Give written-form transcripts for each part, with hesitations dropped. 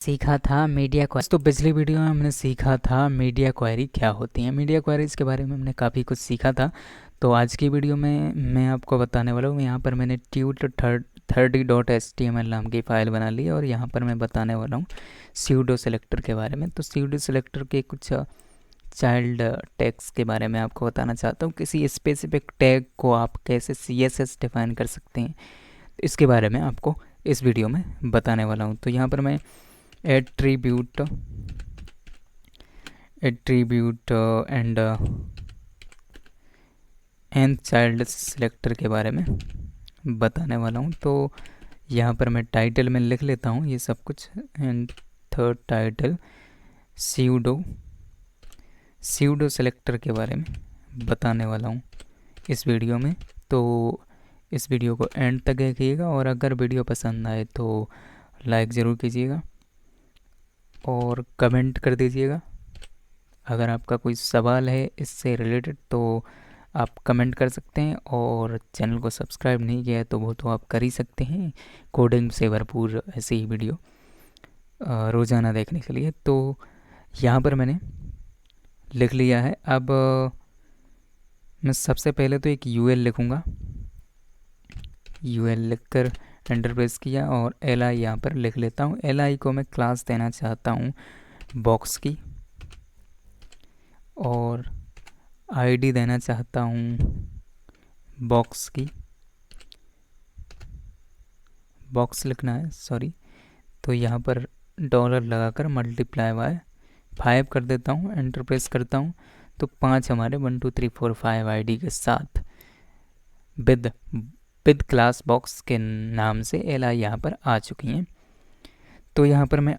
सीखा था media query. तो पिछली वीडियो में हमने सीखा था मीडिया क्वेरी क्या होती है। मीडिया क्वेरीज के बारे में हमने काफ़ी कुछ सीखा था। तो आज की वीडियो में मैं आपको बताने वाला हूँ, यहाँ पर मैंने tut30.html नाम की फ़ाइल बना ली है और यहाँ पर मैं बताने वाला हूँ स्यूडो सेलेक्टर के बारे में। तो स्यूडो सेलेक्टर के कुछ चाइल्ड टैग्स के बारे में आपको बताना चाहता हूँ। किसी स्पेसिफिक टैग को आप कैसे CSS डिफाइन कर सकते हैं, इसके बारे में आपको इस वीडियो में बताने वाला हूँ। तो यहाँ पर मैं attribute and and child selector के बारे में बताने वाला हूँ। तो यहाँ पर मैं टाइटल में लिख लेता हूँ ये सब कुछ। And third title pseudo selector के बारे में बताने वाला हूँ इस वीडियो में। तो इस वीडियो को एंड तक देखिएगा और अगर वीडियो पसंद आए तो लाइक ज़रूर कीजिएगा और कमेंट कर दीजिएगा। अगर आपका कोई सवाल है इससे रिलेटेड तो आप कमेंट कर सकते हैं, और चैनल को सब्सक्राइब नहीं किया है तो वो तो आप कर ही सकते हैं कोडिंग से भरपूर ऐसे ही वीडियो रोज़ाना देखने के लिए। तो यहाँ पर मैंने लिख लिया है। अब मैं सबसे पहले तो एक UL लिखूँगा। UL लिखकर एंटर प्रेस किया और LI यहाँ पर लिख लेता हूँ। LI को मैं क्लास देना चाहता हूँ बॉक्स की, और ID देना चाहता हूँ बॉक्स की। बॉक्स लिखना है, सॉरी। तो यहाँ पर डॉलर लगाकर मल्टीप्लाई बाय 5 कर देता हूँ, एंटर प्रेस करता हूँ। तो 5 हमारे 1 2 3 4 5 ID के साथ विद क्लास बॉक्स के नाम से LI यहाँ पर आ चुकी हैं। तो यहाँ पर मैं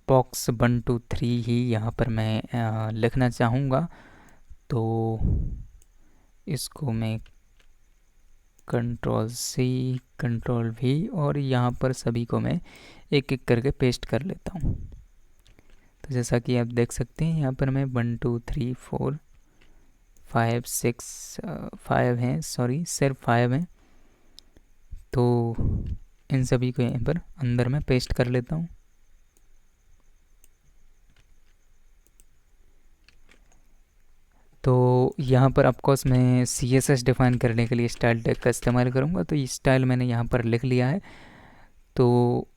बॉक्स 1 2 3 ही यहाँ पर मैं लिखना चाहूँगा। तो इसको मैं Ctrl+C Ctrl+V और यहाँ पर सभी को मैं एक एक करके पेस्ट कर लेता हूँ। तो जैसा कि आप देख सकते हैं यहाँ पर मैं 1 2 3 4 5 6 5 हैं, सॉरी सिर्फ 5 हैं। तो इन सभी को यहाँ पर अंदर में पेस्ट कर लेता हूँ। तो यहाँ पर ऑफकोर्स मैं CSS डिफाइन करने के लिए स्टाइल टैग का इस्तेमाल करूँगा। तो ये स्टाइल मैंने यहाँ पर लिख लिया है। तो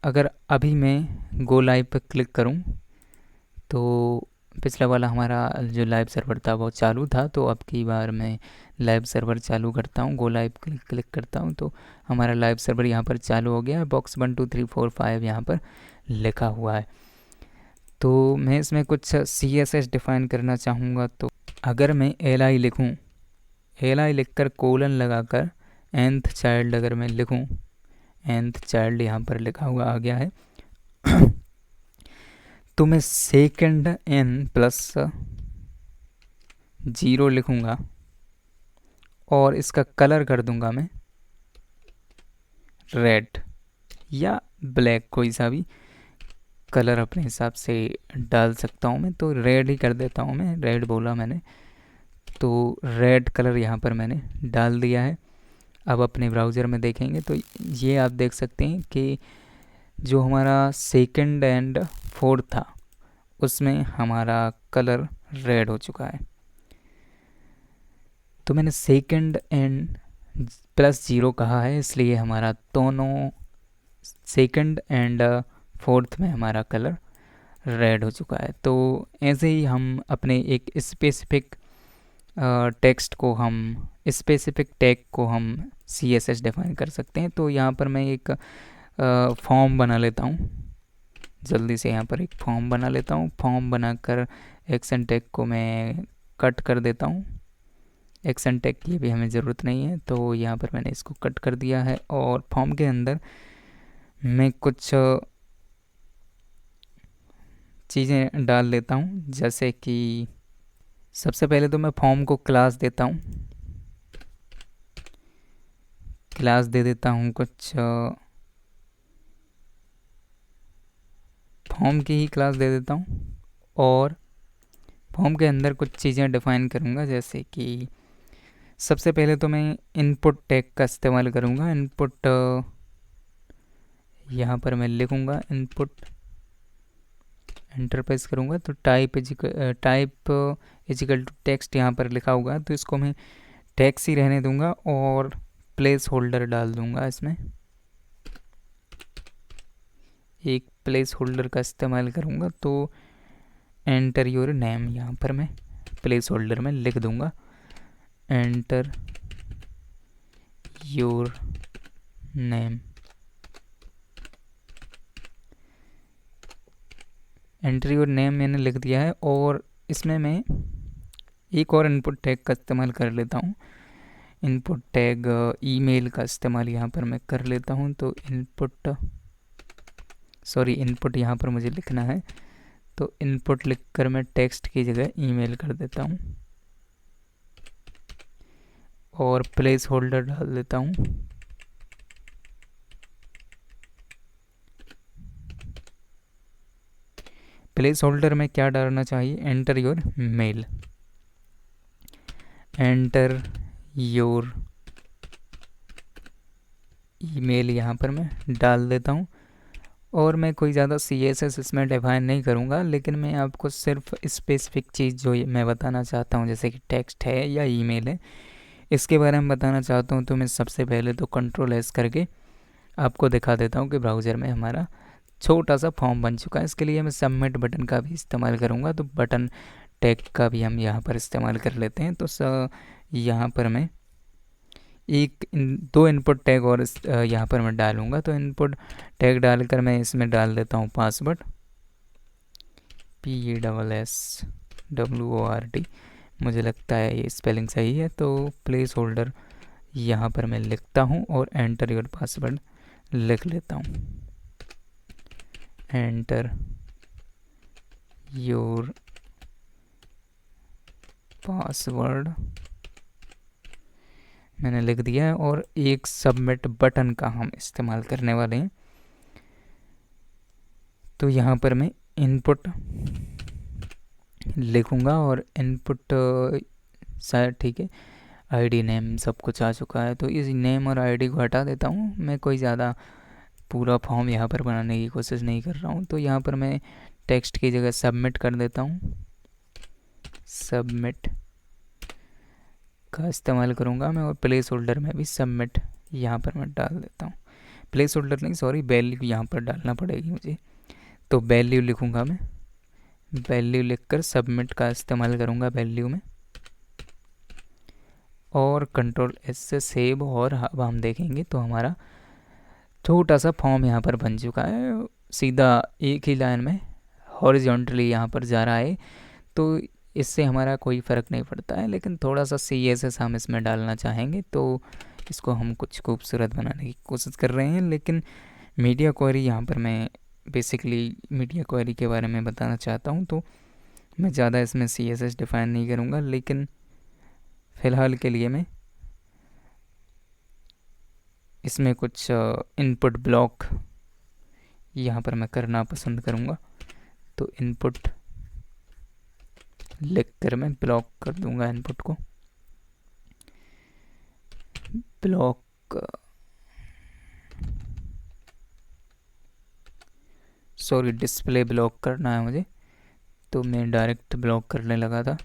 अगर अभी मैं गो लाइव पर क्लिक करूँ तो पिछला वाला हमारा जो लाइव सर्वर था वो चालू था। तो अब की बार मैं लाइव सर्वर चालू करता हूँ, गो लाइव क्लिक करता हूँ तो हमारा लाइव सर्वर यहाँ पर चालू हो गया है। बॉक्स 1 2 3 4 5 यहाँ पर लिखा हुआ है। तो मैं इसमें कुछ CSS डिफाइन करना चाहूँगा। तो अगर मैं LI लिखूँ, LI लिखकर कोलन लगाकर nth चाइल्ड अगर मैं लिखूँ, nth चाइल्ड यहाँ पर लिखा हुआ आ गया है। तो मैं सेकंड n प्लस 0 लिखूँगा और इसका कलर कर दूँगा मैं रेड या ब्लैक, कोई सा भी कलर अपने हिसाब से डाल सकता हूँ मैं। तो रेड ही कर देता हूँ मैं, रेड बोला मैंने। तो रेड कलर यहाँ पर मैंने डाल दिया है। अब अपने ब्राउज़र में देखेंगे तो ये आप देख सकते हैं कि जो हमारा सेकंड एंड फोर्थ था उसमें हमारा कलर रेड हो चुका है। तो मैंने सेकंड एंड प्लस 0 कहा है, इसलिए हमारा दोनों सेकंड एंड फोर्थ में हमारा कलर रेड हो चुका है। तो ऐसे ही हम अपने एक स्पेसिफिक टेक्स्ट को स्पेसिफिक टैग को हम CSS डिफाइन कर सकते हैं। तो यहाँ पर मैं एक फॉर्म बना लेता हूँ, जल्दी से यहाँ पर एक फॉर्म बना लेता हूँ। फॉर्म बनाकर एक्शन टैग को मैं कट कर देता हूँ। एक्शन टैग की भी हमें ज़रूरत नहीं है, तो यहाँ पर मैंने इसको कट कर दिया है। और फॉर्म के अंदर मैं कुछ चीज़ें डाल देता हूँ, जैसे कि सबसे पहले तो मैं फॉर्म को क्लास देता हूँ, क्लास दे देता हूँ कुछ फॉर्म की ही क्लास दे देता हूँ। और फॉर्म के अंदर कुछ चीज़ें डिफाइन करूँगा, जैसे कि सबसे पहले तो मैं इनपुट टैग का इस्तेमाल करूँगा। इनपुट यहाँ पर मैं लिखूँगा इनपुट, एंटर प्रेस करूँगा तो टाइप इजिकल टू टेक्स्ट यहाँ पर लिखा होगा, तो इसको मैं टेक्स्ट ही रहने दूंगा और प्लेस होल्डर डाल दूंगा। इसमें एक प्लेस होल्डर का इस्तेमाल करूँगा, तो एंटर योर नेम यहाँ पर मैं प्लेस होल्डर में लिख दूंगा, enter your name. Enter your name मैंने लिख दिया है, और इसमें मैं एक और इनपुट टैग का इस्तेमाल कर लेता हूँ। इनपुट टैग ईमेल का इस्तेमाल यहाँ पर मैं कर लेता हूँ। तो इनपुट यहाँ पर मुझे लिखना है, तो इनपुट लिखकर मैं टेक्स्ट की जगह ईमेल कर देता हूँ और प्लेस होल्डर डाल देता हूँ। प्लेस होल्डर में क्या डालना चाहिए, enter your mail, enter your email यहाँ पर मैं डाल देता हूँ। और मैं कोई ज़्यादा CSS इसमें डिफाइन नहीं करूँगा, लेकिन मैं आपको सिर्फ स्पेसिफिक चीज़ जो मैं बताना चाहता हूँ, जैसे कि टेक्स्ट है या ईमेल है, इसके बारे में बताना चाहता हूँ। तो मैं सबसे पहले तो Ctrl+S करके आपको दिखा देता हूँ कि ब्राउज़र में हमारा छोटा सा फॉर्म बन चुका है। इसके लिए मैं सबमिट बटन का भी इस्तेमाल करूँगा, तो बटन टैग का भी हम यहाँ पर इस्तेमाल कर लेते हैं। तो यहाँ पर मैं दो इनपुट टैग और यहाँ पर मैं डालूँगा। तो इनपुट टैग डालकर मैं इसमें डाल देता हूँ पासवर्ड, PASSWORD, मुझे लगता है ये स्पेलिंग सही है। तो प्लेस होल्डर यहाँ पर मैं लिखता हूँ और एंटर योर पासवर्ड लिख लेता हूँ, एंटर योर पासवर्ड मैंने लिख दिया है। और एक सबमिट बटन का हम इस्तेमाल करने वाले हैं। तो यहाँ पर मैं इनपुट लिखूँगा और इनपुट शायद ठीक है, आईडी नेम सब कुछ आ चुका है। तो इस नेम और आईडी को हटा देता हूँ, मैं कोई ज़्यादा पूरा फॉर्म यहाँ पर बनाने की कोशिश नहीं कर रहा हूँ। तो यहाँ पर मैं टेक्स्ट की जगह सबमिट कर देता हूँ, सबमिट का इस्तेमाल करूँगा मैं। और प्लेस होल्डर में भी सबमिट यहाँ पर मैं डाल देता हूँ, प्लेस होल्डर नहीं सॉरी, वैल्यू यहाँ पर डालना पड़ेगी मुझे। तो वैल्यू लिखूँगा मैं, वैल्यू लिखकर सबमिट का इस्तेमाल करूँगा वैल्यू में, और Ctrl+S से सेव। और अब हम देखेंगे तो हमारा छोटा सा फॉर्म यहाँ पर बन चुका है, सीधा एक ही लाइन में हॉरिजॉन्टली यहाँ पर जा रहा है। तो इससे हमारा कोई फ़र्क नहीं पड़ता है, लेकिन थोड़ा सा CSS हम इसमें डालना चाहेंगे, तो इसको हम कुछ खूबसूरत बनाने की कोशिश कर रहे हैं। लेकिन मीडिया क्वेरी यहाँ पर मैं बेसिकली मीडिया क्वेरी के बारे में बताना चाहता हूँ, तो मैं ज़्यादा इसमें CSS डिफ़ाइन नहीं करूँगा, लेकिन फ़िलहाल के लिए मैं इसमें कुछ इनपुट ब्लॉक यहाँ पर मैं करना पसंद करूँगा। तो इनपुट लिख कर मैं ब्लॉक कर दूँगा इनपुट को, ब्लॉक सॉरी डिस्प्ले ब्लॉक करना है मुझे, तो मैं डायरेक्ट ब्लॉक करने लगा था।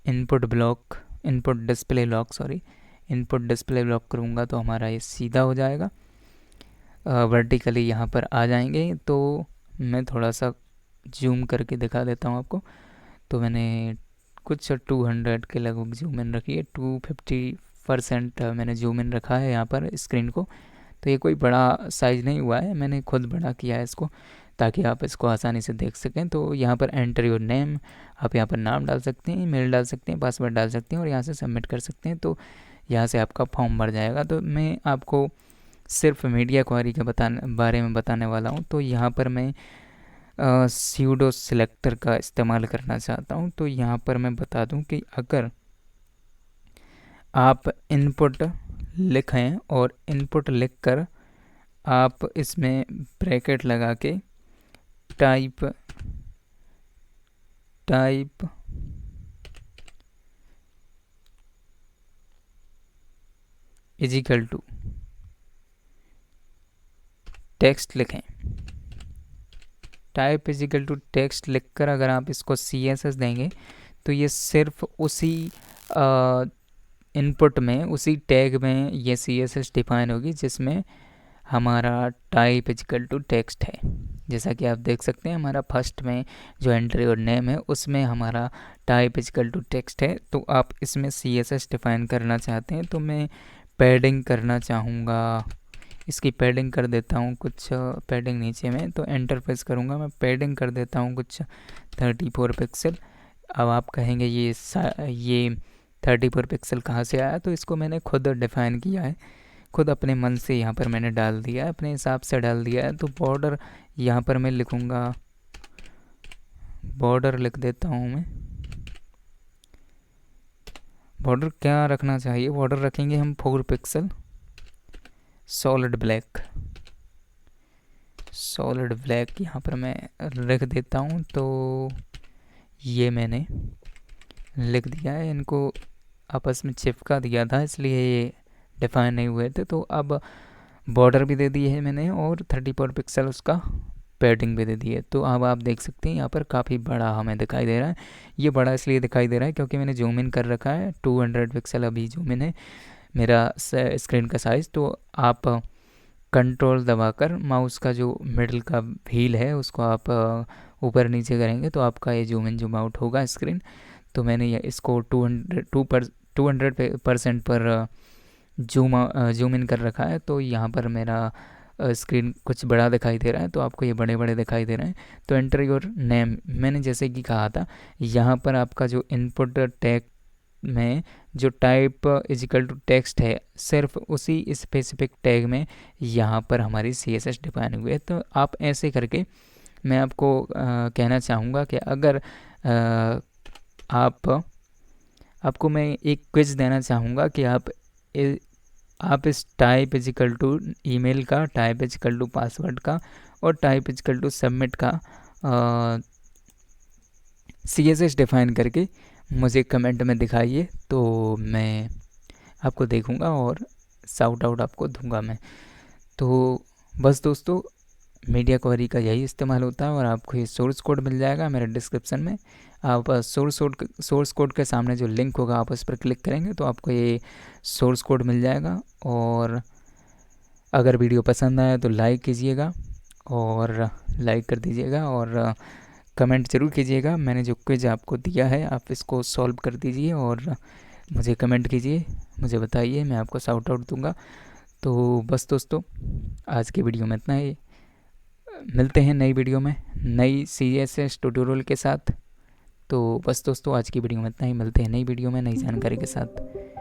इनपुट डिस्प्ले ब्लॉक करूँगा तो हमारा ये सीधा हो जाएगा, वर्टिकली यहाँ पर आ जाएंगे। तो मैं थोड़ा सा जूम करके दिखा देता हूँ आपको। तो मैंने कुछ 200 के लगभग जूम इन रखी है, 250% मैंने जूम इन रखा है यहाँ पर स्क्रीन को। तो ये कोई बड़ा साइज़ नहीं हुआ है, मैंने खुद बड़ा किया है इसको, ताकि आप इसको आसानी से देख सकें। तो यहाँ पर एंटर योर नेम, आप यहाँ पर नाम डाल सकते हैं, ईमेल डाल सकते हैं, पासवर्ड डाल सकते हैं और यहाँ से सबमिट कर सकते हैं। तो यहाँ से आपका फॉर्म भर जाएगा। तो मैं आपको सिर्फ मीडिया क्वेरी के बारे में बताने वाला हूँ। तो यहाँ पर मैं स्यूडो सिलेक्टर का इस्तेमाल करना चाहता हूँ। तो यहाँ पर मैं बता दूँ कि अगर आप इनपुट लिखें और इनपुट लिखकर आप इसमें ब्रैकेट लगा के टाइप इजिकल टू टेक्स्ट लिखें, type is equal to text लिखकर अगर आप इसको CSS देंगे तो ये सिर्फ उसी इनपुट में, उसी टैग में ये CSS डिफाइन होगी जिसमें हमारा टाइप इजिकल टू टेक्स्ट है। जैसा कि आप देख सकते हैं हमारा फर्स्ट में जो एंट्री और नेम है उसमें हमारा टाइप इजिकल टू टेक्स्ट है। तो आप इसमें CSS डिफाइन करना चाहते हैं तो मैं पैडिंग करना चाहूँगा, इसकी पैडिंग कर देता हूँ कुछ, पैडिंग नीचे में, तो एंटर प्रेस करूँगा, मैं पैडिंग कर देता हूँ कुछ 34 पिक्सल। अब आप कहेंगे ये 34 पिक्सल कहाँ से आया, तो इसको मैंने खुद डिफ़ाइन किया है, खुद अपने मन से यहाँ पर मैंने डाल दिया है, अपने हिसाब से डाल दिया है। तो बॉर्डर यहाँ पर मैं लिखूँगा, बॉर्डर लिख देता हूँ मैं। बॉर्डर क्या रखना चाहिए, बॉर्डर रखेंगे हम 4 pixel, solid black, solid black यहाँ पर मैं रख देता हूँ। तो ये मैंने लिख दिया है, इनको आपस में चिपका दिया था इसलिए ये डिफाइन नहीं हुए थे। तो अब बॉर्डर भी दे दी है मैंने और 34 पिक्सल उसका पैडिंग भी दे दी है। तो अब आप देख सकते हैं यहाँ पर काफ़ी बड़ा हमें दिखाई दे रहा है। ये बड़ा इसलिए दिखाई दे रहा है क्योंकि मैंने जूम इन कर रखा है, 200 पिक्सल अभी जूम इन है मेरा स्क्रीन का साइज़। तो आप कंट्रोल दबाकर माउस का जो मिडल का व्हील है उसको आप ऊपर नीचे करेंगे तो आपका ये जूम इन जूम आउट होगा स्क्रीन। तो मैंने ये इसको 200% पर जूम इन कर रखा है। तो यहाँ पर मेरा स्क्रीन कुछ बड़ा दिखाई दे रहा है, तो आपको ये बड़े बड़े दिखाई दे रहे हैं। तो एंटर योर नेम, मैंने जैसे कि कहा था यहाँ पर आपका जो इनपुट टैग में जो टाइप इजिकल टू टेक्स्ट है सिर्फ उसी स्पेसिफिक टैग में यहाँ पर हमारी CSS डिफाइन हुई है। तो आप ऐसे करके, मैं आपको कहना चाहूँगा कि अगर आपको मैं एक क्विज देना चाहूँगा कि आप इस टाइप इजिकल टू ईमेल का, टाइप इजिकल टू पासवर्ड का और टाइप इजिकल टू सबमिट का CSS डिफाइन करके मुझे कमेंट में दिखाइए, तो मैं आपको देखूंगा और शाउट आउट आपको दूंगा मैं। तो बस दोस्तों, मीडिया क्वेरी का यही इस्तेमाल होता है और आपको ये सोर्स कोड मिल जाएगा मेरे डिस्क्रिप्शन में। आप सोर्स कोड के सामने जो लिंक होगा आप उस पर क्लिक करेंगे तो आपको ये सोर्स कोड मिल जाएगा। और अगर वीडियो पसंद आया तो लाइक कीजिएगा और लाइक कर दीजिएगा और कमेंट ज़रूर कीजिएगा। मैंने जो क्विज आपको दिया है आप इसको सॉल्व कर दीजिए और मुझे कमेंट कीजिए, मुझे बताइए, मैं आपको शाउट आउट दूंगा। तो बस दोस्तों, आज की वीडियो में इतना ही, मिलते हैं नई वीडियो में नई CSS ट्यूटोरियल के साथ। तो बस दोस्तों, आज की वीडियो में इतना ही, मिलते हैं नई वीडियो में नई जानकारी के साथ।